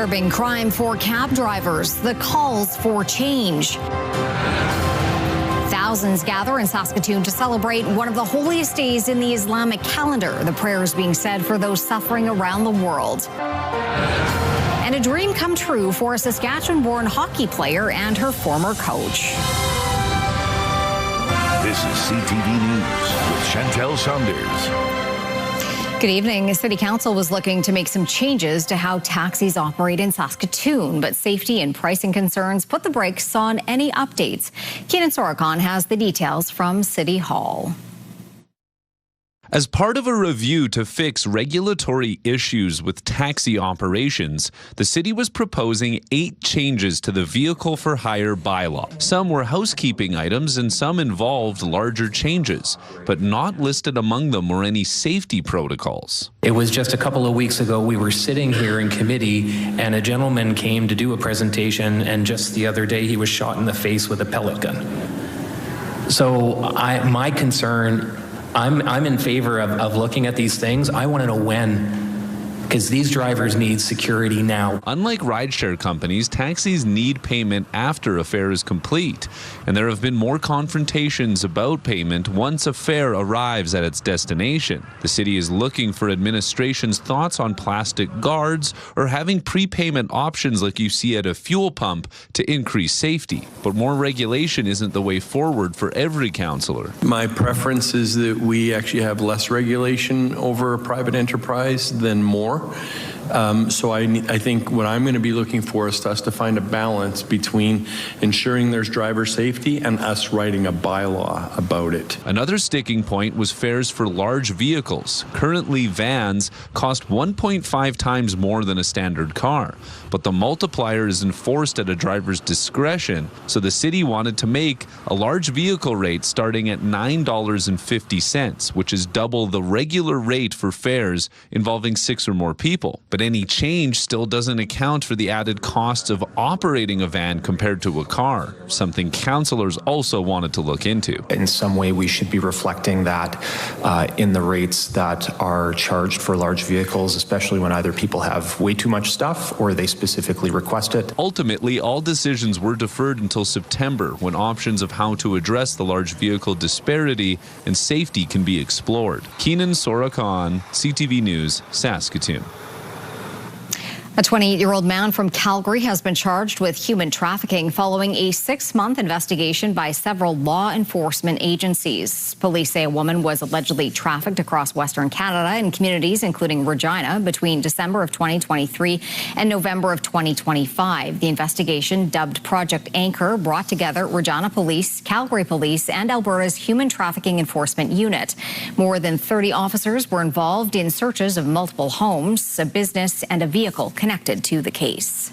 Curbing crime for cab drivers, the calls for change. Thousands gather in Saskatoon to celebrate one of the holiest days in the Islamic calendar, the prayers being said for those suffering around the world. And a dream come true for a Saskatchewan-born hockey player and her former coach. This is CTV News with Chantel Saunders. Good evening. City Council was looking to make some changes to how taxis operate in Saskatoon, but safety and pricing concerns put the brakes on any updates. Keenan Sorokon has the details from City Hall. As part of a review to fix regulatory issues with taxi operations, the city was proposing 8 changes to the vehicle for hire bylaw. Some were housekeeping items and some involved larger changes, but not listed among them were any safety protocols. It was just a couple of weeks ago we were sitting here in committee and a gentleman came to do a presentation, and just the other day he was shot in the face with a pellet gun. So my concern, I'm in favor of looking at these things. I want to know when, because these drivers need security now. Unlike rideshare companies, taxis need payment after a fare is complete, and there have been more confrontations about payment once a fare arrives at its destination. The city is looking for administration's thoughts on plastic guards or having prepayment options like you see at a fuel pump to increase safety. But more regulation isn't the way forward for every councillor. My preference is that we actually have less regulation over a private enterprise than more. So I think what I'm going to be looking for is us to find a balance between ensuring there's driver safety and us writing a bylaw about it. Another sticking point was fares for large vehicles. Currently, vans cost 1.5 times more than a standard car, but the multiplier is enforced at a driver's discretion, so the city wanted to make a large vehicle rate starting at $9.50, which is double the regular rate for fares involving 6 or more people. But any change still doesn't account for the added costs of operating a van compared to a car, something councillors also wanted to look into. In some way, we should be reflecting that in the rates that are charged for large vehicles, especially when either people have way too much stuff or they specifically request it. Ultimately, all decisions were deferred until September, when options of how to address the large vehicle disparity and safety can be explored. Keenan Sorokon, CTV News, Saskatoon. A 28-year-old man from Calgary has been charged with human trafficking following a 6-month investigation by several law enforcement agencies. Police say a woman was allegedly trafficked across Western Canada in communities including Regina between December of 2023 and November of 2025. The investigation, dubbed Project Anchor, brought together Regina Police, Calgary Police, and Alberta's Human Trafficking Enforcement Unit. More than 30 officers were involved in searches of multiple homes, a business, and a vehicle connected to the case.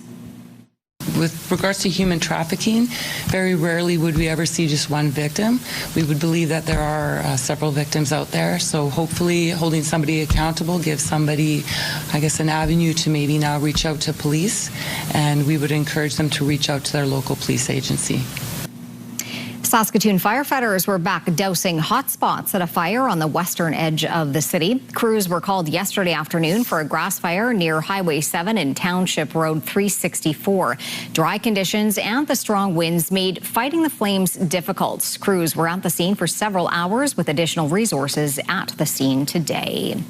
With regards to human trafficking, very rarely would we ever see just one victim. We would believe that there are several victims out there, so hopefully holding somebody accountable gives somebody, I guess, an avenue to maybe now reach out to police, and we would encourage them to reach out to their local police agency. Saskatoon firefighters were back dousing hot spots at a fire on the western edge of the city. Crews were called yesterday afternoon for a grass fire near Highway 7 and Township Road 364. Dry conditions and the strong winds made fighting the flames difficult. Crews were at the scene for several hours with additional resources at the scene today.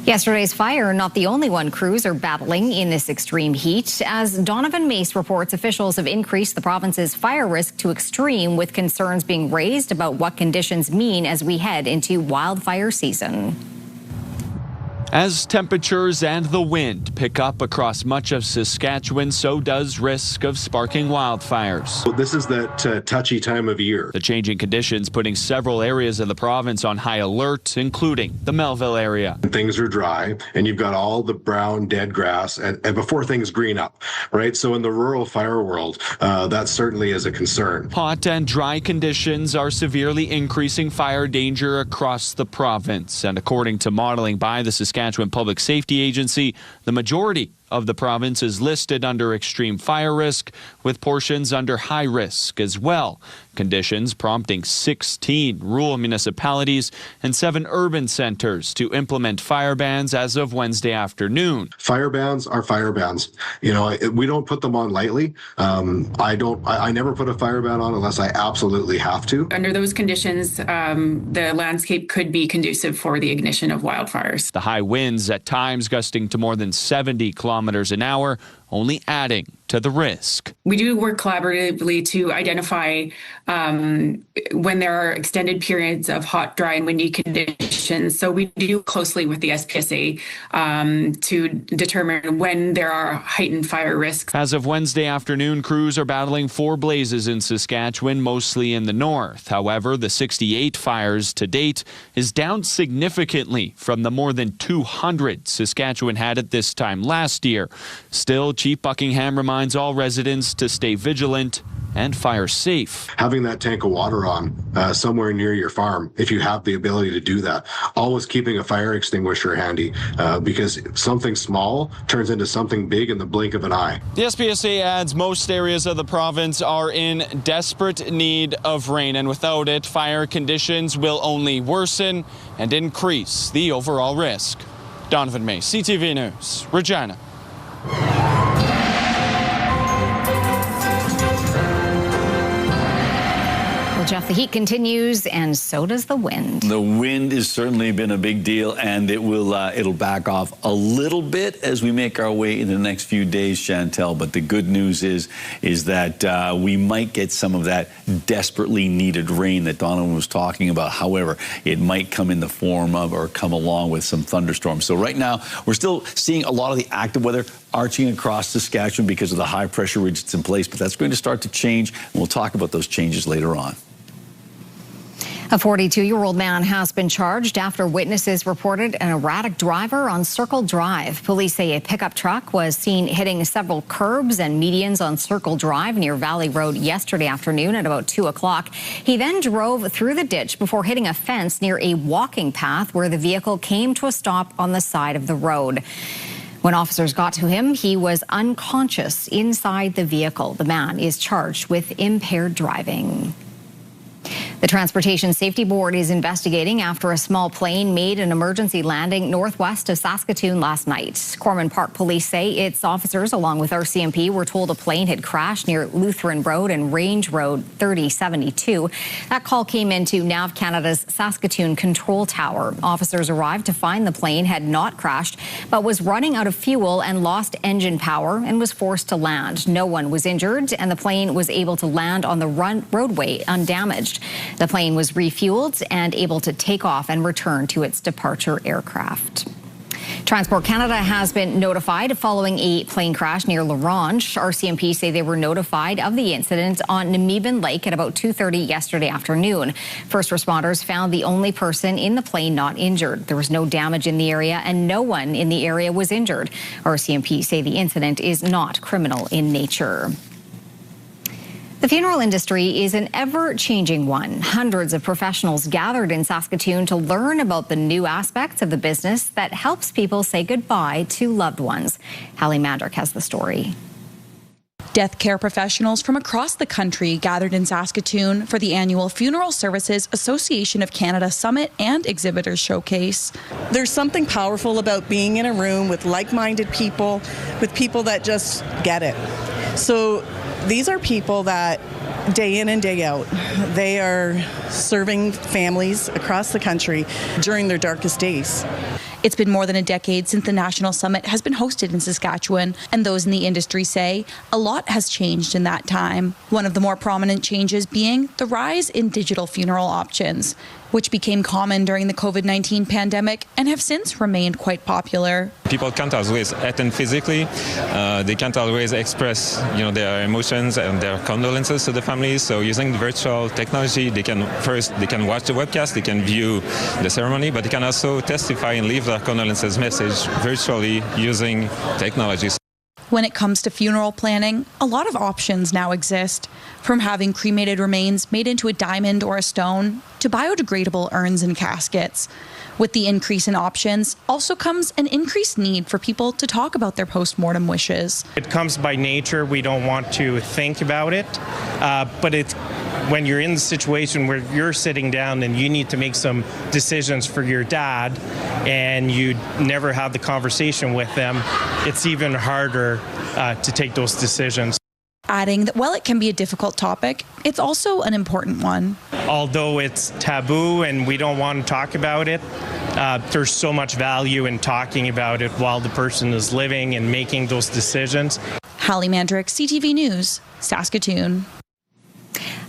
Yesterday's fire, not the only one crews are battling in this extreme heat. As Donovan Mace reports, officials have increased the province's fire risk to extreme, with concerns being raised about what conditions mean as we head into wildfire season. As temperatures and the wind pick up across much of Saskatchewan, so does risk of sparking wildfires. This is that touchy time of year. The changing conditions putting several areas of the province on high alert, including the Melville area. Things are dry, and you've got all the brown, dead grass, and before things green up, right? So in the rural fire world, that certainly is a concern. Hot and dry conditions are severely increasing fire danger across the province, and according to modeling by the Saskatchewan Public Safety Agency, the majority of the province is listed under extreme fire risk, with portions under high risk as well. Conditions prompting 16 rural municipalities and 7 urban centers to implement fire bans as of Wednesday afternoon. Fire bans are fire bans. You know, we don't put them on lightly. I never put a fire ban on unless I absolutely have to. Under those conditions, the landscape could be conducive for the ignition of wildfires. The high winds at times gusting to more than 70 kilometers an hour, only adding to the risk. We do work collaboratively to identify when there are extended periods of hot, dry, and windy conditions. So we do closely with the SPSA to determine when there are heightened fire risks. As of Wednesday afternoon, crews are battling 4 blazes in Saskatchewan, mostly in the north. However, the 68 fires to date is down significantly from the more than 200 Saskatchewan had at this time last year. Still, Chief Buckingham reminds all residents to stay vigilant and fire safe. Having that tank of water on somewhere near your farm, if you have the ability to do that. Always keeping a fire extinguisher handy because something small turns into something big in the blink of an eye. The SPSA adds most areas of the province are in desperate need of rain, and without it, fire conditions will only worsen and increase the overall risk. Donovan May, CTV News, Regina. Jeff, the heat continues, and so does the wind. The wind has certainly been a big deal, and it'll back off a little bit as we make our way in the next few days, Chantel. But the good news is that we might get some of that desperately needed rain that Donovan was talking about. However, it might come in the form of or come along with some thunderstorms. So right now, we're still seeing a lot of the active weather arching across Saskatchewan because of the high pressure ridge that's in place, but that's going to start to change, and we'll talk about those changes later on. A 42-year-old man has been charged after witnesses reported an erratic driver on Circle Drive. Police say a pickup truck was seen hitting several curbs and medians on Circle Drive near Valley Road yesterday afternoon at about 2 o'clock. He then drove through the ditch before hitting a fence near a walking path where the vehicle came to a stop on the side of the road. When officers got to him, he was unconscious inside the vehicle. The man is charged with impaired driving. The Transportation Safety Board is investigating after a small plane made an emergency landing northwest of Saskatoon last night. Corman Park Police say its officers, along with RCMP, were told a plane had crashed near Lutheran Road and Range Road 3072. That call came into NAV Canada's Saskatoon Control Tower. Officers arrived to find the plane had not crashed, but was running out of fuel and lost engine power and was forced to land. No one was injured, and the plane was able to land on the roadway undamaged. The plane was refueled and able to take off and return to its departure aircraft. Transport Canada has been notified following a plane crash near La Ronge. RCMP say they were notified of the incident on Namibin Lake at about 2:30 yesterday afternoon. First responders found the only person in the plane not injured. There was no damage in the area and no one in the area was injured. RCMP say the incident is not criminal in nature. The funeral industry is an ever-changing one. Hundreds of professionals gathered in Saskatoon to learn about the new aspects of the business that helps people say goodbye to loved ones. Hallie Mandrick has the story. Death care professionals from across the country gathered in Saskatoon for the annual Funeral Services Association of Canada Summit and Exhibitors Showcase. There's something powerful about being in a room with like-minded people, with people that just get it. So these are people that day in and day out, they are serving families across the country during their darkest days. It's been more than a decade since the National Summit has been hosted in Saskatchewan, and those in the industry say a lot has changed in that time. One of the more prominent changes being the rise in digital funeral options, which became common during the COVID-19 pandemic and have since remained quite popular. People can't always attend physically. They can't always express, their emotions and their condolences to the families. So using virtual technology, they can watch the webcast, they can view the ceremony, but they can also testify and leave their condolences message virtually using technology. When it comes to funeral planning, a lot of options now exist, from having cremated remains made into a diamond or a stone to biodegradable urns and caskets. With the increase in options also comes an increased need for people to talk about their post-mortem wishes. It comes by nature. We don't want to think about it, but it's when you're in the situation where you're sitting down and you need to make some decisions for your dad and you never have the conversation with them, it's even harder to take those decisions. Adding that while it can be a difficult topic, it's also an important one. Although it's taboo and we don't want to talk about it, there's so much value in talking about it while the person is living and making those decisions. Hallie Mandrick, CTV News, Saskatoon.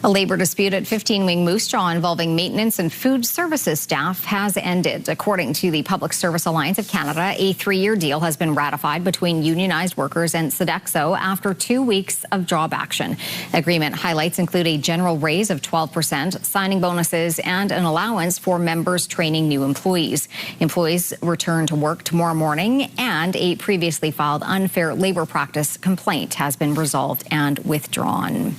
A labor dispute at 15 Wing Moose Jaw involving maintenance and food services staff has ended. According to the Public Service Alliance of Canada, a 3-year deal has been ratified between unionized workers and Sodexo after 2 weeks of job action. Agreement highlights include a general raise of 12%, signing bonuses, and an allowance for members training new employees. Employees return to work tomorrow morning, and a previously filed unfair labor practice complaint has been resolved and withdrawn.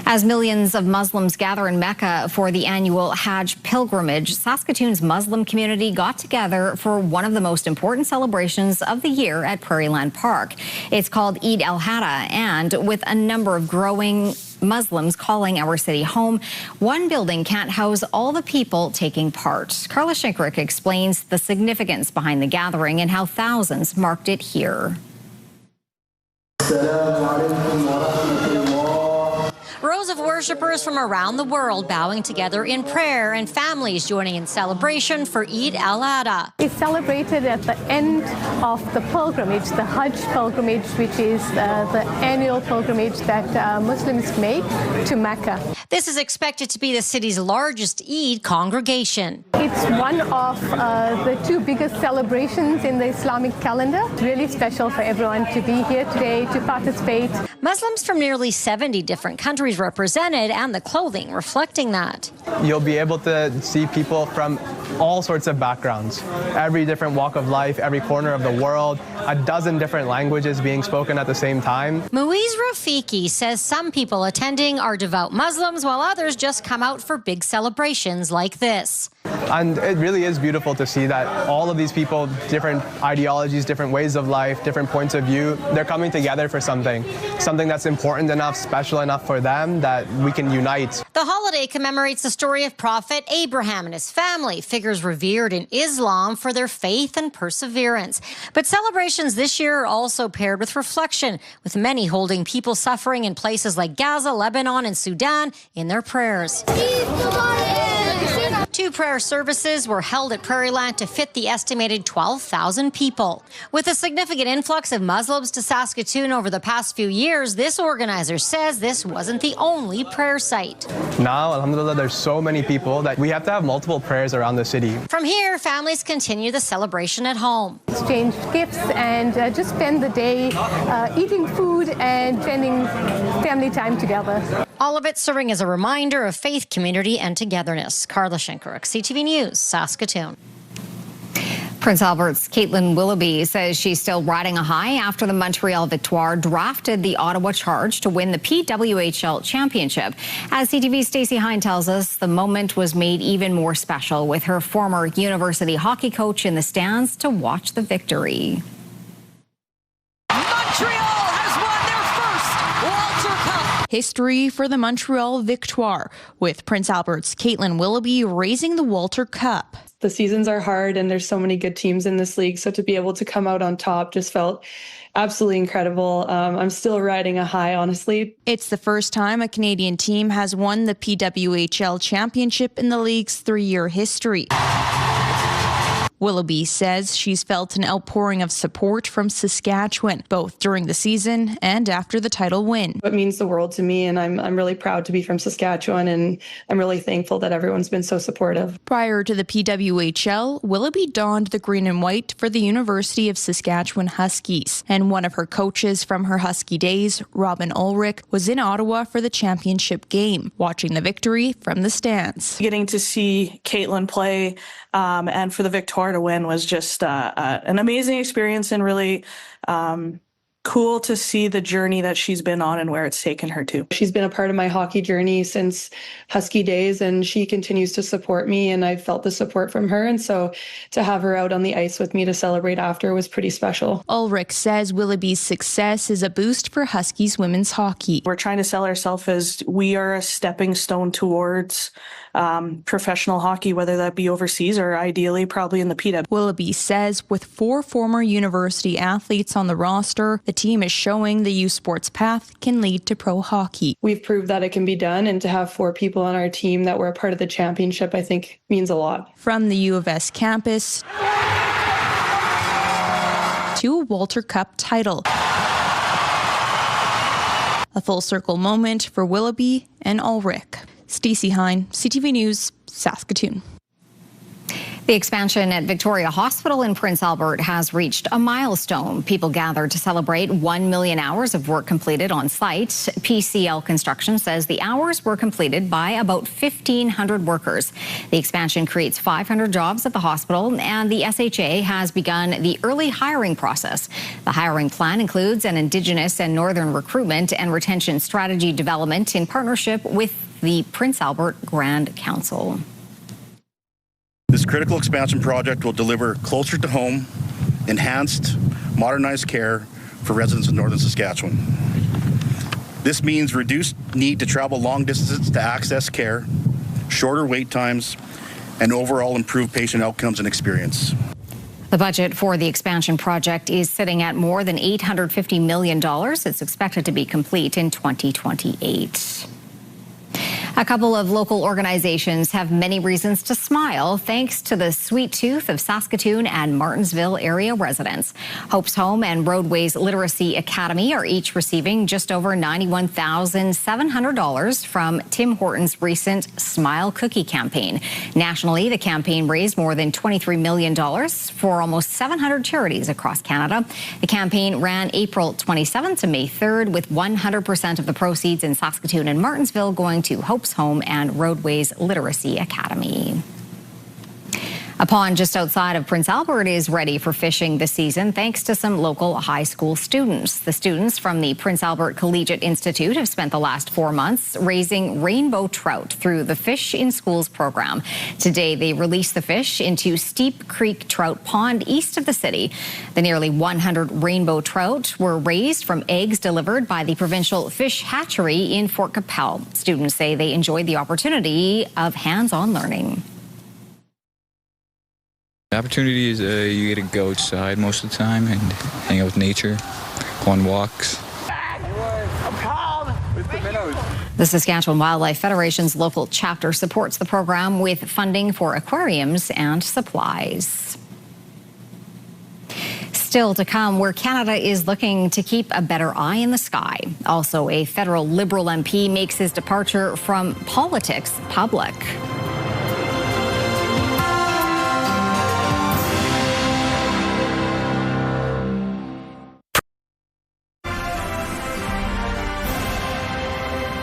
As millions of Muslims gather in Mecca for the annual Hajj pilgrimage, Saskatoon's Muslim community got together for one of the most important celebrations of the year at Prairieland Park. It's called Eid al-Adha, and with a number of growing Muslims calling our city home, one building can't house all the people taking part. Carla Shinkrick explains the significance behind the gathering and how thousands marked it here. Rows of worshippers from around the world bowing together in prayer and families joining in celebration for Eid al-Adha. It's celebrated at the end of the pilgrimage, the Hajj pilgrimage, which is the annual pilgrimage that Muslims make to Mecca. This is expected to be the city's largest Eid congregation. It's one of the 2 biggest celebrations in the Islamic calendar. It's really special for everyone to be here today to participate. Muslims from nearly 70 different countries represented, and the clothing reflecting that. You'll be able to see people from all sorts of backgrounds, every different walk of life, every corner of the world, a dozen different languages being spoken at the same time. Muiz Rafiki says some people attending are devout Muslims, while others just come out for big celebrations like this. And it really is beautiful to see that all of these people, different ideologies, different ways of life, different points of view, they're coming together for something that's important enough, special enough for them that we can unite. The holiday commemorates the story of Prophet Abraham and his family, figures revered in Islam for their faith and perseverance. But celebrations this year are also paired with reflection, with many holding people suffering in places like Gaza, Lebanon, and Sudan in their prayers. 2 prayer services were held at Prairieland to fit the estimated 12,000 people. With a significant influx of Muslims to Saskatoon over the past few years, this organizer says this wasn't the only prayer site. Now, alhamdulillah, there's so many people that we have to have multiple prayers around the city. From here, families continue the celebration at home. Exchange gifts and just spend the day eating food and spending family time together. All of it serving as a reminder of faith, community, and togetherness. Carla Shinkrick, CTV News, Saskatoon. Prince Albert's Caitlin Willoughby says she's still riding a high after the Montreal Victoire drafted the Ottawa Charge to win the PWHL Championship. As CTV's Stacey Hine tells us, the moment was made even more special with her former university hockey coach in the stands to watch the victory. History for the Montreal Victoire, with Prince Albert's Caitlin Willoughby raising the Walter Cup. The seasons are hard and there's so many good teams in this league, so to be able to come out on top just felt absolutely incredible. I'm still riding a high, honestly. It's the first time a Canadian team has won the PWHL Championship in the league's 3-year history. Willoughby says she's felt an outpouring of support from Saskatchewan, both during the season and after the title win. It means the world to me, and I'm really proud to be from Saskatchewan, and I'm really thankful that everyone's been so supportive. Prior to the PWHL, Willoughby donned the green and white for the University of Saskatchewan Huskies, and one of her coaches from her Husky days, Robin Ulrich, was in Ottawa for the championship game, watching the victory from the stands. Getting to see Caitlin play and for the Victoire to win was just an amazing experience, and really cool to see the journey that she's been on and where it's taken her to. She's been a part of my hockey journey since Husky days, and she continues to support me, and I've felt the support from her. And so to have her out on the ice with me to celebrate after was pretty special. Ulrich says Willoughby's success is a boost for Huskies women's hockey. We're trying to sell ourselves as we are a stepping stone towards professional hockey, whether that be overseas or ideally probably in the PW. Willoughby says with 4 former university athletes on the roster, the team is showing the youth sports path can lead to pro hockey. We've proved that it can be done, and to have 4 people on our team that were a part of the championship, I think means a lot. From the U of S campus to a Walter Cup title. A full circle moment for Willoughby and Ulrich. Stacey Hine, CTV News, Saskatoon. The expansion at Victoria Hospital in Prince Albert has reached a milestone. People gathered to celebrate 1 million hours of work completed on site. PCL Construction says the hours were completed by about 1,500 workers. The expansion creates 500 jobs at the hospital, and the SHA has begun the early hiring process. The hiring plan includes an Indigenous and Northern recruitment and retention strategy development in partnership with the Prince Albert Grand Council. This critical expansion project will deliver closer to home, enhanced, modernized care for residents of Northern Saskatchewan. This means reduced need to travel long distances to access care, shorter wait times, and overall improved patient outcomes and experience. The budget for the expansion project is sitting at more than $850 million. It's expected to be complete in 2028. A couple of local organizations have many reasons to smile thanks to the sweet tooth of Saskatoon and Martensville area residents. Hope's Home and Roadways Literacy Academy are each receiving just over $91,700 from Tim Hortons' recent Smile Cookie campaign. Nationally, the campaign raised more than $23 million for almost 700 charities across Canada. The campaign ran April 27th to May 3rd, with 100% of the proceeds in Saskatoon and Martensville going to Hope's Home and Roadways Literacy Academy. A pond just outside of Prince Albert is ready for fishing this season thanks to some local high school students. The students from the Prince Albert Collegiate Institute have spent the last 4 months raising rainbow trout through the Fish in Schools program. Today, they released the fish into Steep Creek Trout Pond east of the city. The nearly 100 rainbow trout were raised from eggs delivered by the provincial fish hatchery in Fort Capel. Students say they enjoyed the opportunity of hands-on learning. The opportunity is you get to go outside most of the time and hang out with nature, go on walks. The Saskatchewan Wildlife Federation's local chapter supports the program with funding for aquariums and supplies. Still to come, where Canada is looking to keep a better eye in the sky. Also, a federal Liberal MP makes his departure from politics public.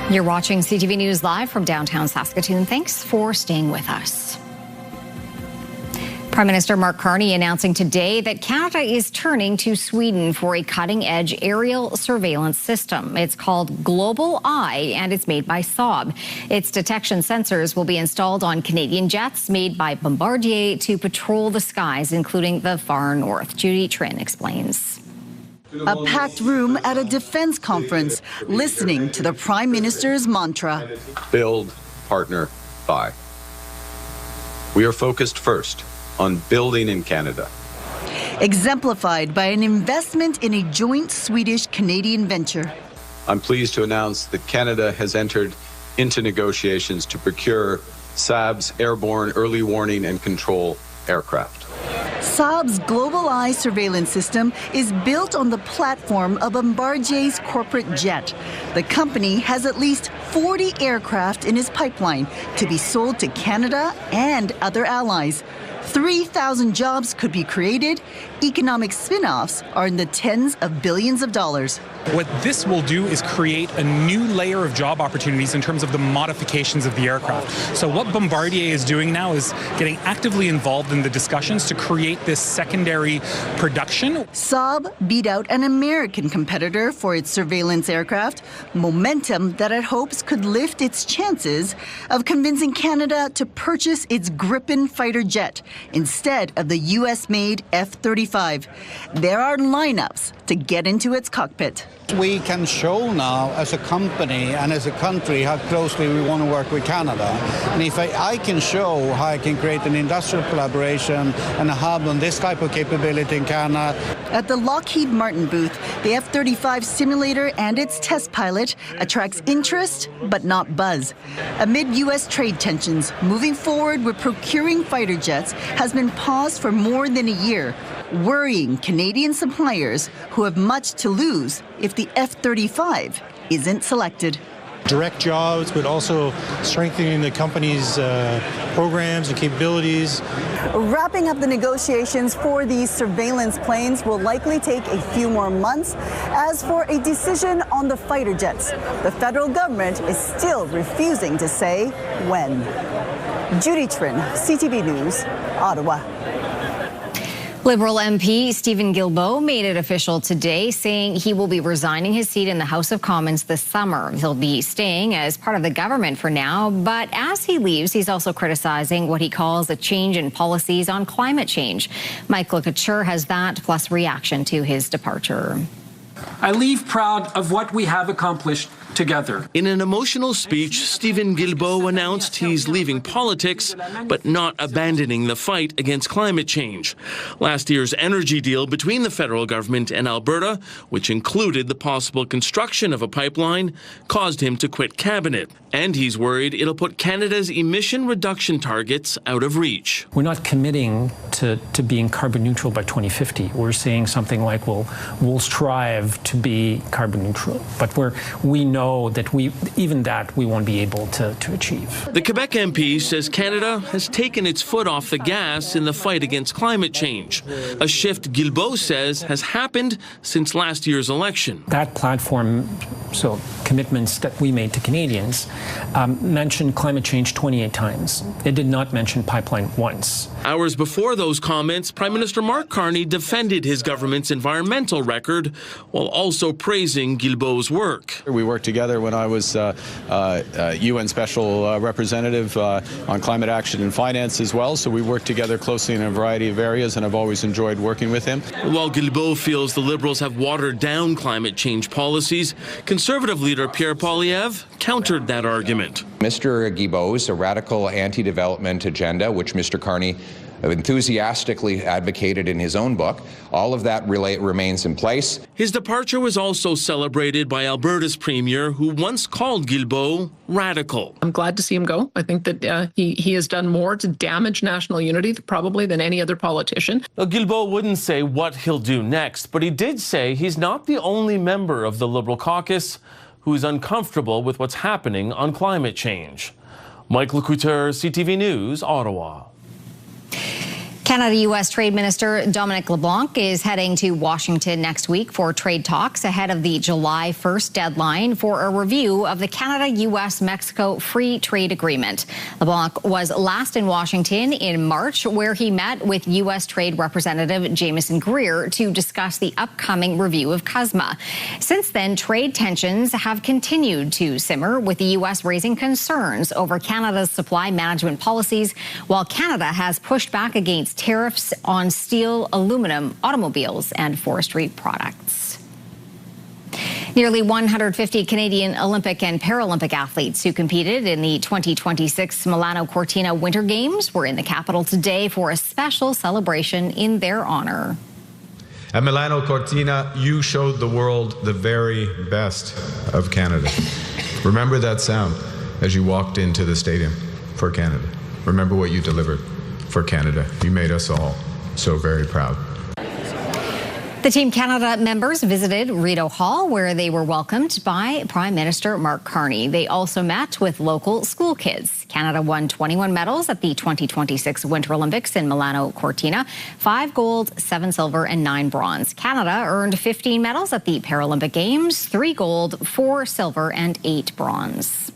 You're watching CTV News live from downtown Saskatoon. Thanks for staying with us. Prime Minister Mark Carney announcing today that Canada is turning to Sweden for a cutting-edge aerial surveillance system. It's called Global Eye, and it's made by Saab. Its detection sensors will be installed on Canadian jets made by Bombardier to patrol the skies, including the far north. Judy Trin explains. A packed room at a defense conference, listening to the Prime Minister's mantra. Build, partner, buy. We are focused first on building in Canada. Exemplified by an investment in a joint Swedish-Canadian venture. I'm pleased to announce that Canada has entered into negotiations to procure Saab's airborne early warning and control aircraft. Saab's Global Eye surveillance system is built on the platform of Bombardier's corporate jet. The company has at least 40 aircraft in its pipeline to be sold to Canada and other allies. 3,000 jobs could be created. Economic spin-offs are in the tens of billions of dollars. What this will do is create a new layer of job opportunities in terms of the modifications of the aircraft. So what Bombardier is doing now is getting actively involved in the discussions to create this secondary production. Saab beat out an American competitor for its surveillance aircraft, momentum that it hopes could lift its chances of convincing Canada to purchase its Gripen fighter jet instead of the U.S.-made F-35. There are lineups to get into its cockpit. We can show now as a company and as a country how closely we want to work with Canada. And if I can show how I can create an industrial collaboration and a hub on this type of capability in Canada. At the Lockheed Martin booth, the F-35 simulator and its test pilot attracts interest but not buzz. Amid U.S. trade tensions, moving forward with procuring fighter jets has been paused for more than a year, worrying Canadian suppliers who have much to lose if the F-35 isn't selected. Direct jobs, but also strengthening the company's programs and capabilities. Wrapping up the negotiations for these surveillance planes will likely take a few more months. As for a decision on the fighter jets, the federal government is still refusing to say when. Judy Trin, CTV News, Ottawa. Liberal MP Stephen Guilbeault made it official today, saying he will be resigning his seat in the House of Commons this summer. He'll be staying as part of the government for now, but as he leaves, he's also criticizing what he calls a change in policies on climate change. Michael Couture has that, plus reaction to his departure. I leave proud of what we have accomplished together. In an emotional speech, Stephen Guilbeault announced he's leaving politics, but not abandoning the fight against climate change. Last year's energy deal between the federal government and Alberta, which included the possible construction of a pipeline, caused him to quit cabinet. And he's worried it'll put Canada's emission reduction targets out of reach. We're not committing to being carbon neutral by 2050. We're saying something like we'll strive to be carbon neutral, but we know that we won't be able to achieve. The Quebec MP says Canada has taken its foot off the gas in the fight against climate change, a shift Guilbeault says has happened since last year's election. That platform, so commitments that we made to Canadians, mentioned climate change 28 times. It did not mention pipeline once. Hours before those comments, Prime Minister Mark Carney defended his government's environmental record while also praising Guilbeault's work. We worked together when I was UN Special Representative on climate action and finance as well, so we worked together closely in a variety of areas, and I've always enjoyed working with him. While Guilbeault feels the Liberals have watered down climate change policies, Conservative leader Pierre Poilievre countered that argument. Mr. Guilbeault's a radical anti-development agenda, which Mr. Carney enthusiastically advocated in his own book. All of that remains in place. His departure was also celebrated by Alberta's premier, who once called Guilbeault radical. I'm glad to see him go. I think that he has done more to damage national unity probably than any other politician. Well, Guilbeault wouldn't say what he'll do next, but he did say he's not the only member of the Liberal caucus who's uncomfortable with what's happening on climate change. Michael Couture, CTV News, Ottawa. Canada-U.S. Trade Minister Dominic LeBlanc is heading to Washington next week for trade talks ahead of the July 1st deadline for a review of the Canada-U.S.-Mexico Free Trade Agreement. LeBlanc was last in Washington in March, where he met with U.S. Trade Representative Jamieson Greer to discuss the upcoming review of CUSMA. Since then, trade tensions have continued to simmer, with the U.S. raising concerns over Canada's supply management policies, while Canada has pushed back against tariffs on steel, aluminum, automobiles, and forestry products. Nearly 150 Canadian Olympic and Paralympic athletes who competed in the 2026 Milano Cortina Winter Games were in the capital today for a special celebration in their honor. At Milano Cortina, you showed the world the very best of Canada. Remember that sound as you walked into the stadium for Canada. Remember what you delivered for Canada. You made us all so very proud. The Team Canada members visited Rideau Hall, where they were welcomed by Prime Minister Mark Carney. They also met with local school kids. Canada won 21 medals at the 2026 Winter Olympics in Milano Cortina, 5 gold, 7 silver, and 9 bronze. Canada earned 15 medals at the Paralympic Games, 3 gold, 4 silver, and 8 bronze.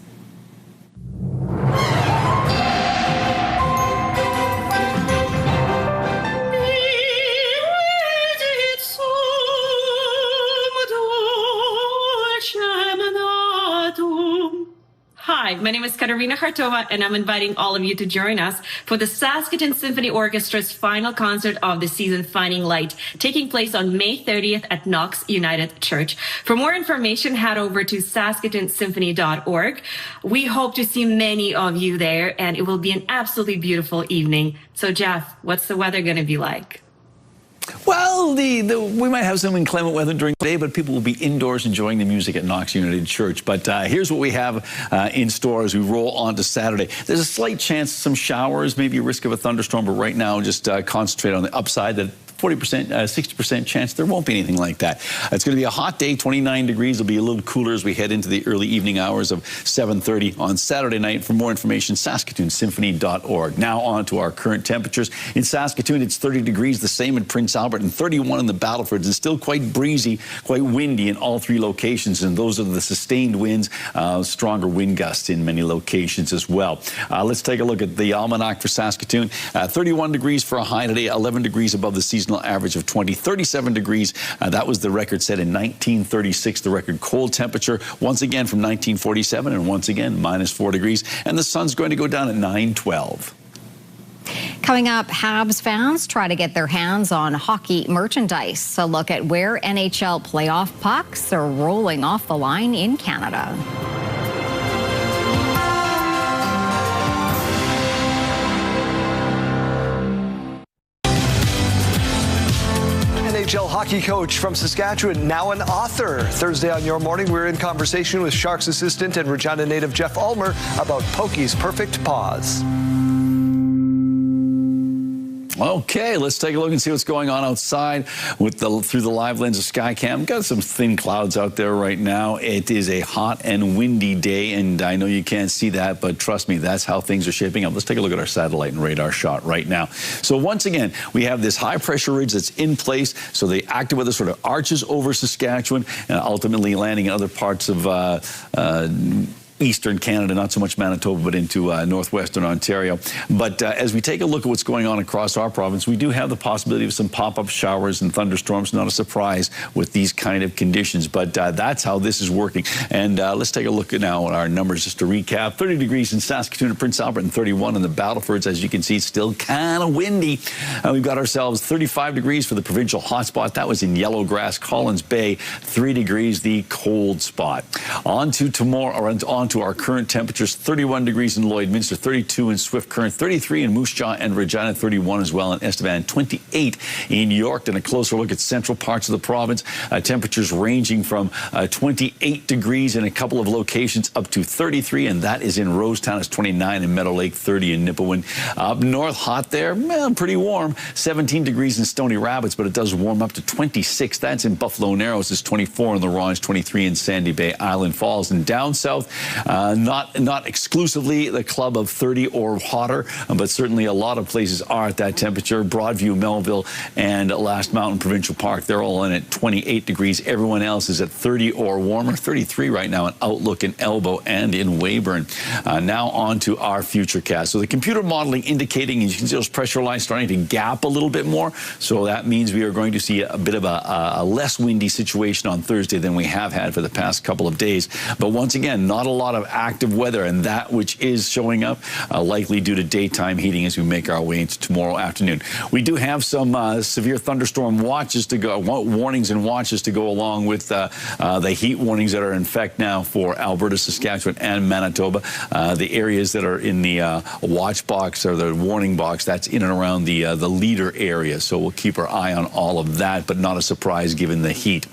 Hi, my name is Katarina Khartova, and I'm inviting all of you to join us for the Saskatoon Symphony Orchestra's final concert of the season, Finding Light, taking place on May 30th at Knox United Church. For more information, head over to saskatoonsymphony.org. We hope to see many of you there, and it will be an absolutely beautiful evening. So, Jeff, what's the weather going to be like? Well, we might have some inclement weather during the day, but people will be indoors enjoying the music at Knox United Church. But here's what we have in store as we roll on to Saturday. There's a slight chance of some showers, maybe a risk of a thunderstorm, but right now just concentrate on the upside. That 40%, 60% chance there won't be anything like that. It's going to be a hot day, 29 degrees. It'll be a little cooler as we head into the early evening hours of 7:30 on Saturday night. For more information, saskatoonsymphony.org. Now on to our current temperatures. In Saskatoon, it's 30 degrees, the same in Prince Albert, and 31 in the Battlefords. It's still quite breezy, quite windy in all 3 locations, and those are the sustained winds, stronger wind gusts in many locations as well. Let's take a look at the almanac for Saskatoon. 31 degrees for a high today, 11 degrees above the seasonal average of 20, 37 degrees. That was the record set in 1936, the record cold temperature, once again from 1947, and once again -4 degrees. And the sun's going to go down at 9:12. Coming up, Habs fans try to get their hands on hockey merchandise. A look at where NHL playoff pucks are rolling off the line in Canada. NHL hockey coach from Saskatchewan, now an author. Thursday on Your Morning, we're in conversation with Sharks assistant and Regina native Jeff Ulmer about Pokey's perfect pause. Okay, let's take a look and see what's going on outside with through the live lens of Skycam. Got some thin clouds out there right now. It is a hot and windy day, and I know you can't see that, but trust me, that's how things are shaping up. Let's take a look at our satellite and radar shot right now. So once again, we have this high pressure ridge that's in place, so the active weather sort of arches over Saskatchewan and ultimately landing in other parts of eastern Canada, not so much Manitoba, but into northwestern Ontario. But as we take a look at what's going on across our province, we do have the possibility of some pop-up showers and thunderstorms. Not a surprise with these kind of conditions, but that's how this is working. And let's take a look at now at our numbers just to recap. 30 degrees in Saskatoon and Prince Albert, and 31 in the Battlefords. As you can see, it's still kind of windy. We've got ourselves 35 degrees for the provincial hotspot. That was in Yellowgrass, Collins Bay. 3 degrees, the cold spot. On to tomorrow, or on to our current temperatures. 31 degrees in Lloydminster, 32 in Swift Current, 33 in Moose Jaw and Regina, 31 as well in Estevan, 28 in York. And a closer look at central parts of the province. Temperatures ranging from 28 degrees in a couple of locations up to 33, and that is in Rosetown. It's 29 in Meadow Lake, 30 in Nipawin. Up north, hot there, pretty warm. 17 degrees in Stony Rapids, but it does warm up to 26. That's in Buffalo Narrows. It's 24 in the Ronge, 23 in Sandy Bay, Island Falls. And down south, not exclusively the club of 30 or hotter, but certainly a lot of places are at that temperature. Broadview, Melville, and Last Mountain Provincial Park, they're all in at 28 degrees. Everyone else is at 30 or warmer. 33 right now in Outlook and Elbow and in Weyburn. Now on to our futurecast. So the computer modeling indicating, and you can see those pressure lines starting to gap a little bit more. So that means we are going to see a bit of a less windy situation on Thursday than we have had for the past couple of days. But once again, not a lot of active weather, and that which is showing up likely due to daytime heating as we make our way into tomorrow afternoon. We do have some severe thunderstorm watches to go, warnings and watches to go along with the heat warnings that are in effect now for Alberta, Saskatchewan, and Manitoba. The areas that are in the watch box or the warning box, that's in and around the leader area. So we'll keep our eye on all of that, but not a surprise given the heat.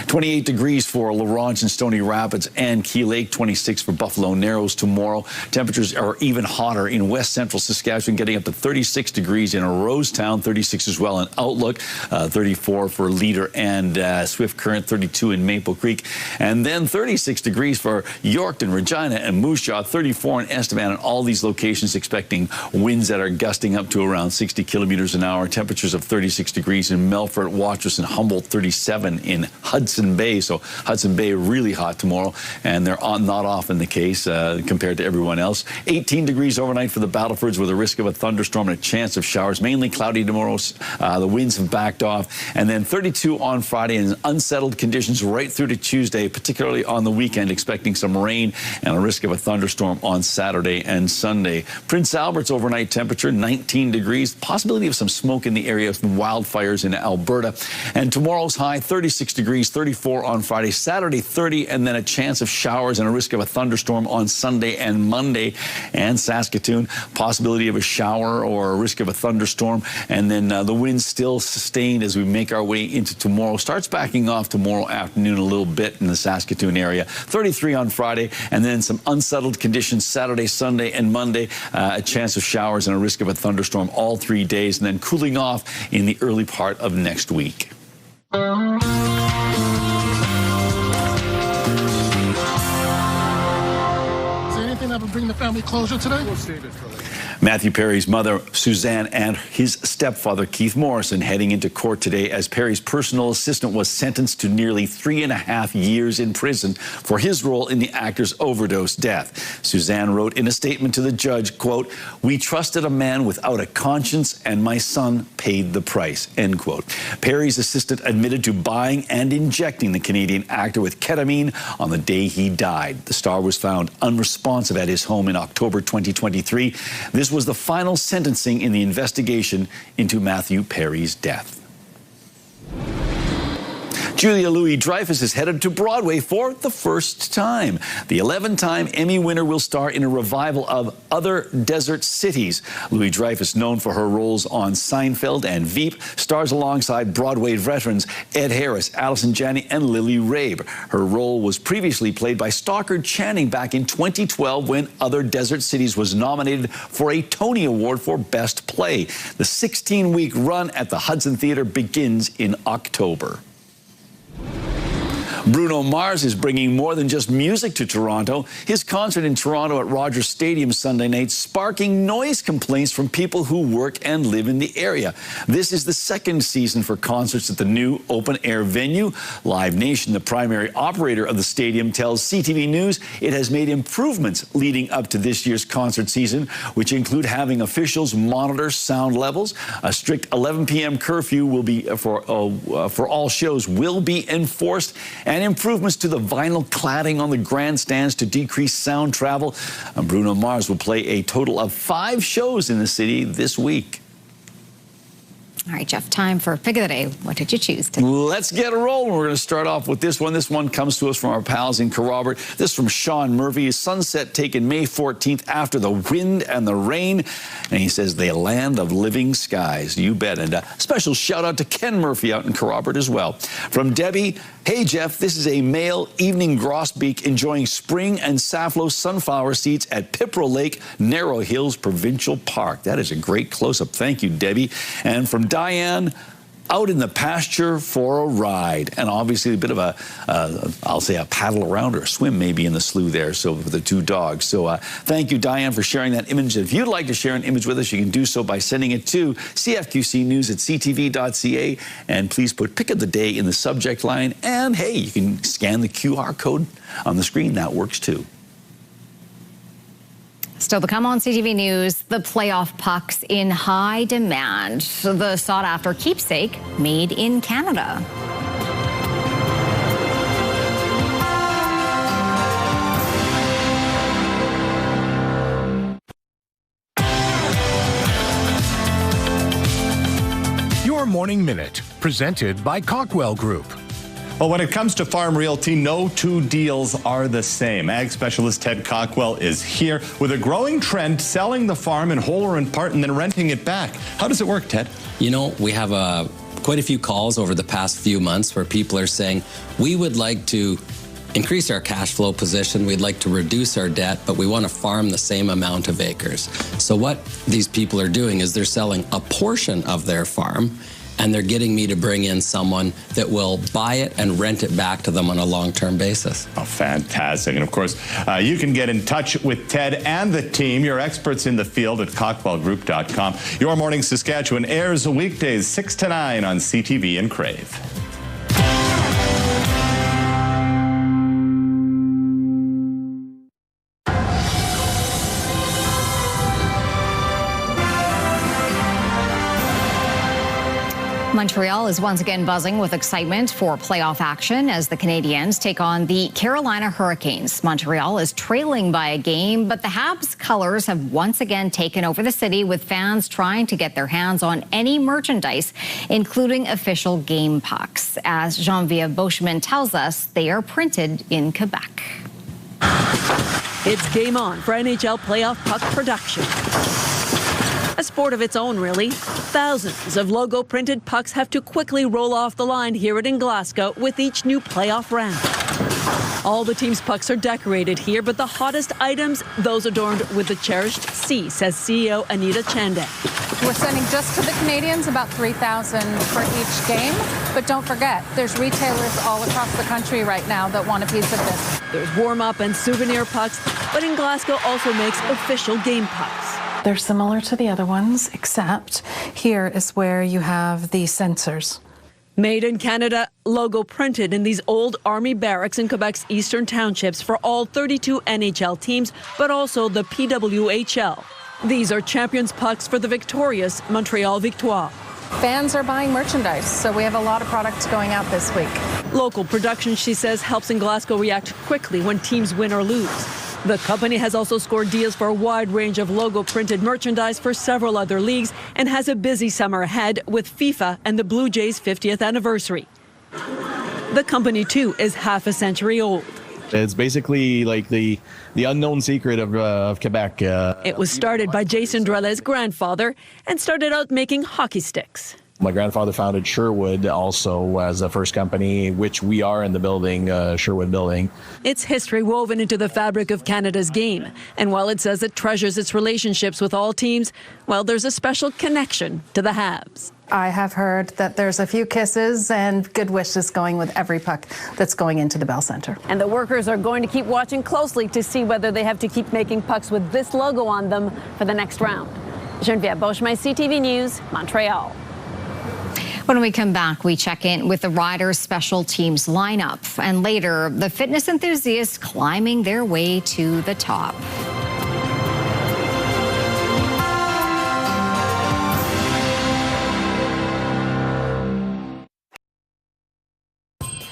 28 degrees for La Ronge and Stony Rapids and Key Lake, 26 for Buffalo Narrows tomorrow. Temperatures are even hotter in west central Saskatchewan, getting up to 36 degrees in Rosetown, 36 as well in Outlook, 34 for Leader and Swift Current, 32 in Maple Creek, and then 36 degrees for Yorkton, Regina, and Moose Jaw, 34 in Estevan, and all these locations expecting winds that are gusting up to around 60 kilometers an hour. Temperatures of 36 degrees in Melfort, Watrous, and Humboldt, 37 in Hudson Bay. So Hudson Bay really hot tomorrow, and they're not often the case compared to everyone else. 18 degrees overnight for the Battlefords with a risk of a thunderstorm and a chance of showers. Mainly cloudy tomorrow. The winds have backed off. And then 32 on Friday and unsettled conditions right through to Tuesday, particularly on the weekend, expecting some rain and a risk of a thunderstorm on Saturday and Sunday. Prince Albert's overnight temperature, 19 degrees. Possibility of some smoke in the area of wildfires in Alberta. And tomorrow's high, 36 degrees, 34 on Friday, Saturday 30, and then a chance of showers and a risk of a thunderstorm on Sunday and Monday. And Saskatoon, possibility of a shower or a risk of a thunderstorm. And then the winds still sustained as we make our way into tomorrow. Starts backing off tomorrow afternoon a little bit in the Saskatoon area. 33 on Friday, and then some unsettled conditions Saturday, Sunday, and Monday. A chance of showers and a risk of a thunderstorm all 3 days, and then cooling off in the early part of next week. Is there anything that will bring the family closure today? We'll save it for later. Matthew Perry's mother, Suzanne, and his stepfather, Keith Morrison, heading into court today as Perry's personal assistant was sentenced to nearly 3.5 years in prison for his role in the actor's overdose death. Suzanne wrote in a statement to the judge, quote, "We trusted a man without a conscience, and my son paid the price," end quote. Perry's assistant admitted to buying and injecting the Canadian actor with ketamine on the day he died. The star was found unresponsive at his home in October 2023. This was the final sentencing in the investigation into Matthew Perry's death. Julia Louis-Dreyfus is headed to Broadway for the first time. The 11-time Emmy winner will star in a revival of Other Desert Cities. Louis-Dreyfus, known for her roles on Seinfeld and Veep, stars alongside Broadway veterans Ed Harris, Allison Janney, and Lily Rabe. Her role was previously played by Stockard Channing back in 2012 when Other Desert Cities was nominated for a Tony Award for Best Play. The 16-week run at the Hudson Theatre begins in October. Bruno Mars is bringing more than just music to Toronto. His concert in Toronto at Rogers Stadium Sunday night sparking noise complaints from people who work and live in the area. This is the second season for concerts at the new open-air venue. Live Nation, the primary operator of the stadium, tells CTV News it has made improvements leading up to this year's concert season, which include having officials monitor sound levels. A strict 11 p.m. curfew will be for all shows will be enforced, and improvements to the vinyl cladding on the grandstands to decrease sound travel. Bruno Mars will play a total of 5 shows in the city this week. All right, Jeff, time for Pick of the Day. What did you choose today? Let's get a roll. We're going to start off with this one. This one comes to us from our pals in Kerrobert. This from Sean Murphy. Sunset taken May 14th after the wind and the rain. And he says, the land of living skies. You bet. And a special shout out to Ken Murphy out in Kerrobert as well. From Debbie, hey, Jeff, this is a male evening grosbeak enjoying spring and safflow sunflower seeds at Pipro Lake, Narrow Hills Provincial Park. That is a great close-up. Thank you, Debbie. And from Diane, out in the pasture for a ride. And obviously a bit of a, I'll say a paddle around or a swim maybe in the slough there, so with the 2 dogs. So thank you, Diane, for sharing that image. If you'd like to share an image with us, you can do so by sending it to cfqcnews@ctv.ca. And please put Pick of the Day in the subject line. And hey, you can scan the QR code on the screen. That works too. Still to come on CTV News, the playoff pucks in high demand. The sought-after keepsake made in Canada. Your Morning Minute, presented by Cockwell Group. Well, when it comes to farm realty, no 2 deals are the same. Ag specialist Ted Cockwell is here with a growing trend selling the farm in whole or in part and then renting it back. How does it work, Ted? You know, we have quite a few calls over the past few months where people are saying, we would like to increase our cash flow position. We'd like to reduce our debt, but we want to farm the same amount of acres. So what these people are doing is they're selling a portion of their farm, and they're getting me to bring in someone that will buy it and rent it back to them on a long-term basis. Oh, fantastic. And of course, you can get in touch with Ted and the team, your experts in the field, at cockwellgroup.com. Your Morning Saskatchewan airs weekdays 6 to 9 on CTV and Crave. Montreal is once again buzzing with excitement for playoff action as the Canadiens take on the Carolina Hurricanes. Montreal is trailing by a game, but the Habs colors have once again taken over the city, with fans trying to get their hands on any merchandise, including official game pucks. As Geneviève Beauchemin tells us, they are printed in Quebec. It's game on for NHL playoff puck production. A sport of its own, really. Thousands of logo-printed pucks have to quickly roll off the line here in Glasgow with each new playoff round. All the team's pucks are decorated here, but the hottest items, those adorned with the cherished C, says CEO Anita Chande. We're sending just to the Canadians about 3,000 for each game. But don't forget, there's retailers all across the country right now that want a piece of this. There's warm-up and souvenir pucks, but in Glasgow also makes official game pucks. They're similar to the other ones, except here is where you have the sensors. Made in Canada, logo printed in these old army barracks in Quebec's eastern townships for all 32 NHL teams, but also the PWHL. These are champions pucks for the victorious Montreal Victoire. Fans are buying merchandise, so we have a lot of products going out this week. Local production, she says, helps in Glasgow react quickly when teams win or lose. The company has also scored deals for a wide range of logo-printed merchandise for several other leagues and has a busy summer ahead with FIFA and the Blue Jays' 50th anniversary. The company, too, is half a century old. It's basically like the unknown secret of Quebec. It was started by Jason Drellet's grandfather and started out making hockey sticks. My grandfather founded Sherwood also as the first company, which we are in the building, Sherwood building. It's history woven into the fabric of Canada's game. And while it says it treasures its relationships with all teams, well, there's a special connection to the Habs. I have heard that there's a few kisses and good wishes going with every puck that's going into the Bell Centre. And the workers are going to keep watching closely to see whether they have to keep making pucks with this logo on them for the next round. Geneviève Beauchemin, CTV News, Montreal. When we come back, we check in with the Riders' special teams lineup, and later, the fitness enthusiasts climbing their way to the top.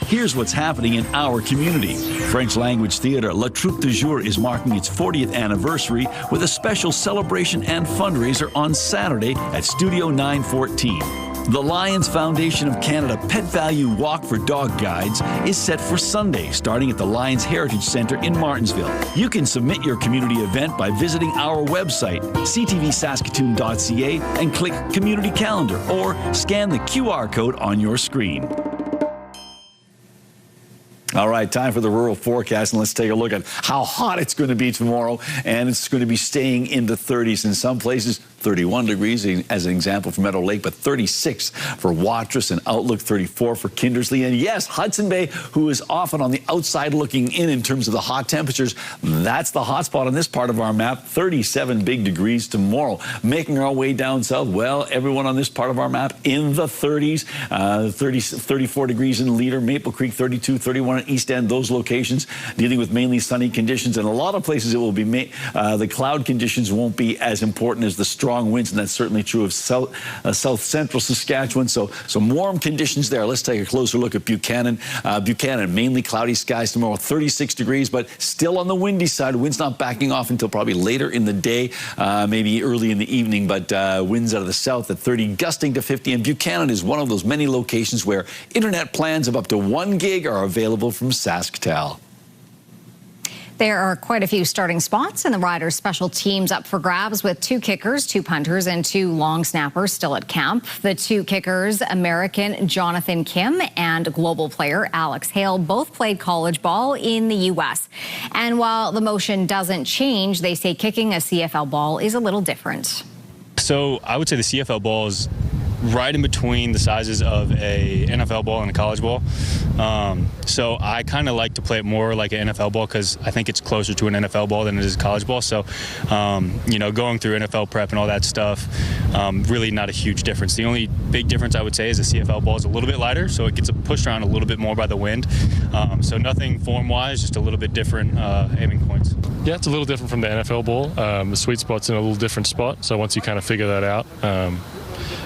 Here's what's happening in our community. French language theater La Troupe du Jour is marking its 40th anniversary with a special celebration and fundraiser on Saturday at Studio 914. The Lions Foundation of Canada Pet Value Walk for Dog Guides is set for Sunday, starting at the Lions Heritage Centre in Martinsville. You can submit your community event by visiting our website, ctvsaskatoon.ca, and click Community Calendar, or scan the QR code on your screen. All right, time for the rural forecast, and let's take a look at how hot it's going to be tomorrow. And it's going to be staying in the 30s in some places. 31 degrees as an example for Meadow Lake, but 36 for Watrous and Outlook, 34 for Kindersley. And yes, Hudson Bay, who is often on the outside looking in terms of the hot temperatures, that's the hot spot on this part of our map, 37 big degrees tomorrow. Making our way down south, well, everyone on this part of our map in the 30s, 34 degrees in Leader, Maple Creek, 32, 31 in East End, those locations dealing with mainly sunny conditions. And a lot of places it will be, the cloud conditions won't be as important as the strong winds, and that's certainly true of south central Saskatchewan. So some warm conditions there. Let's take a closer look at Buchanan. Buchanan, mainly cloudy skies tomorrow, 36 degrees, but still on the windy side. Winds not backing off until probably later in the day, maybe early in the evening, but winds out of the south at 30, gusting to 50. And Buchanan is one of those many locations where internet plans of up to 1 gig are available from SaskTel. There are quite a few starting spots in the Riders' special teams up for grabs, with 2 kickers, 2 punters, and 2 long snappers still at camp. The 2 kickers, American Jonathan Kim and global player Alex Hale, both played college ball in the U.S. And while the motion doesn't change, they say kicking a CFL ball is a little different. So I would say the CFL ball is right in between the sizes of a NFL ball and a college ball. So I kind of like to play it more like an NFL ball because I think it's closer to an NFL ball than it is a college ball. So, going through NFL prep and all that stuff, really not a huge difference. The only big difference I would say is the CFL ball is a little bit lighter, so it gets pushed around a little bit more by the wind. So nothing form-wise, just a little bit different aiming points. Yeah, it's a little different from the NFL ball. The sweet spot's in a little different spot. So once you kind of figure that out,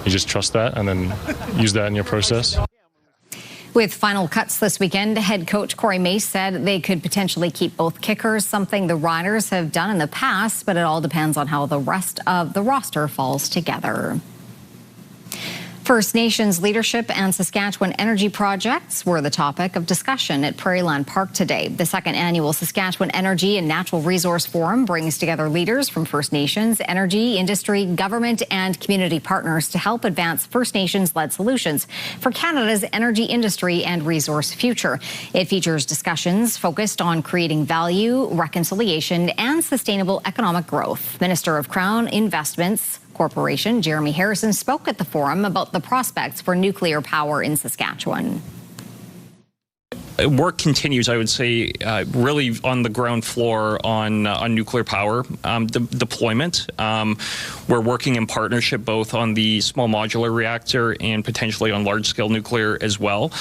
you just trust that and then use that in your process. With final cuts this weekend, head coach Corey Mace said they could potentially keep both kickers, something the Riders have done in the past, but it all depends on how the rest of the roster falls together. First Nations leadership and Saskatchewan energy projects were the topic of discussion at Prairieland Park today. The second annual Saskatchewan Energy and Natural Resource Forum brings together leaders from First Nations, energy, industry, government, and community partners to help advance First Nations-led solutions for Canada's energy industry and resource future. It features discussions focused on creating value, reconciliation, and sustainable economic growth. Minister of Crown Investments Corporation Jeremy Harrison spoke at the forum about the prospects for nuclear power in Saskatchewan. Work continues, I would say, really on the ground floor on nuclear power deployment. We're working in partnership both on the small modular reactor and potentially on large-scale nuclear as well.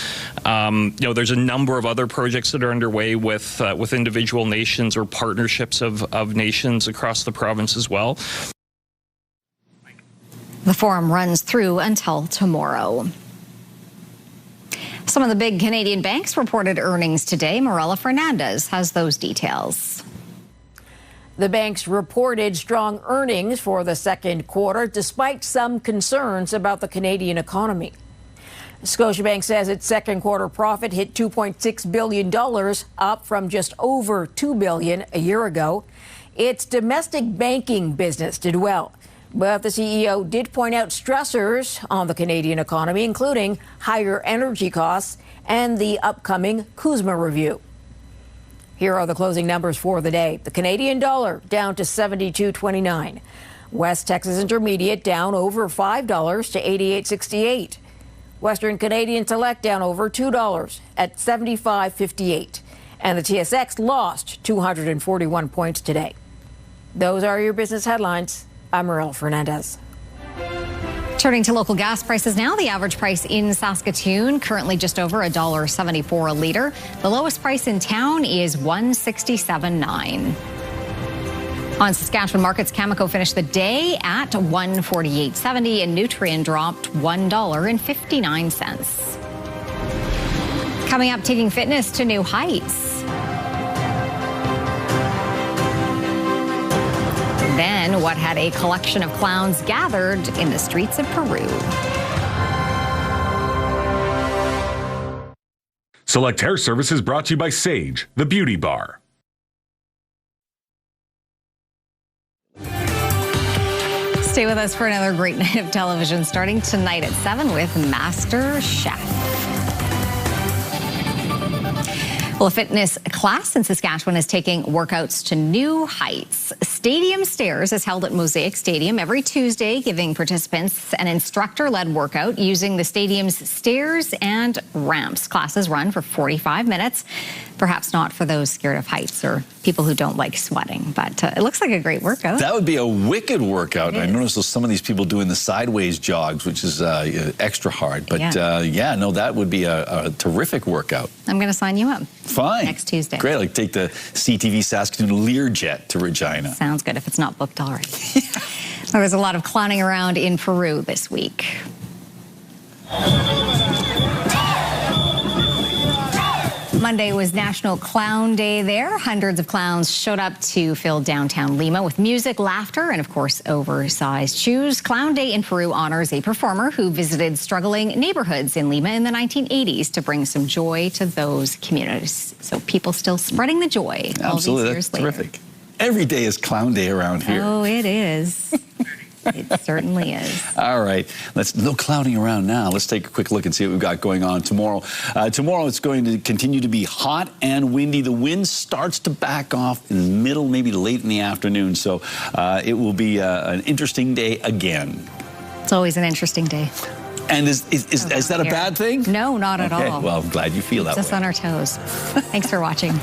There's a number of other projects that are underway with individual nations or partnerships of nations across the province as well. The forum runs through until tomorrow. Some of the big Canadian banks reported earnings today. Morella Fernandez has those details. The banks reported strong earnings for the second quarter, despite some concerns about the Canadian economy. Scotiabank says its second quarter profit hit $2.6 billion, up from just over $2 billion a year ago. Its domestic banking business did well. But the CEO did point out stressors on the Canadian economy, including higher energy costs and the upcoming CUSMA review. Here are the closing numbers for the day. The Canadian dollar down to $72.29. West Texas Intermediate down over $5 to $88.68. Western Canadian Select down over $2 at $75.58. And the TSX lost 241 points today. Those are your business headlines. I'm Morella Fernandez. Turning to local gas prices now, the average price in Saskatoon currently just over $1.74 a litre. The lowest price in town is $1.67.9. On Saskatchewan markets, Cameco finished the day at $1.4870 and Nutrien dropped $1.59. Coming up, taking fitness to new heights. Then, what had a collection of clowns gathered in the streets of Peru? Select Hair Services brought to you by Sage, the beauty bar. Stay with us for another great night of television, starting tonight at 7 with Master Chef. Well, a fitness class in Saskatchewan is taking workouts to new heights. Stadium Stairs is held at Mosaic Stadium every Tuesday, giving participants an instructor-led workout using the stadium's stairs and ramps. Classes run for 45 minutes. Perhaps not for those scared of heights or people who don't like sweating, but it looks like a great workout. That would be a wicked workout. I noticed some of these people doing the sideways jogs, which is extra hard. But that would be a terrific workout. I'm going to sign you up. Fine. Next Tuesday. Great. Like take the CTV Saskatoon Learjet to Regina. Sounds good if it's not booked already. So there's a lot of clowning around in Peru this week. Monday was National Clown Day there. Hundreds of clowns showed up to fill downtown Lima with music, laughter, and of course, oversized shoes. Clown Day in Peru honors a performer who visited struggling neighborhoods in Lima in the 1980s to bring some joy to those communities. So people still spreading the joy all these years later. Terrific. Every day is Clown Day around here. Oh, it is. It certainly is. All right. No clouding around now. Let's take a quick look and see what we've got going on tomorrow. Tomorrow it's going to continue to be hot and windy. The wind starts to back off in the middle, maybe late in the afternoon. So it will be an interesting day again. It's always an interesting day. And is that a bad thing? No, not at all. Well, I'm glad you feel that way. Keeps us on our toes. Thanks for watching.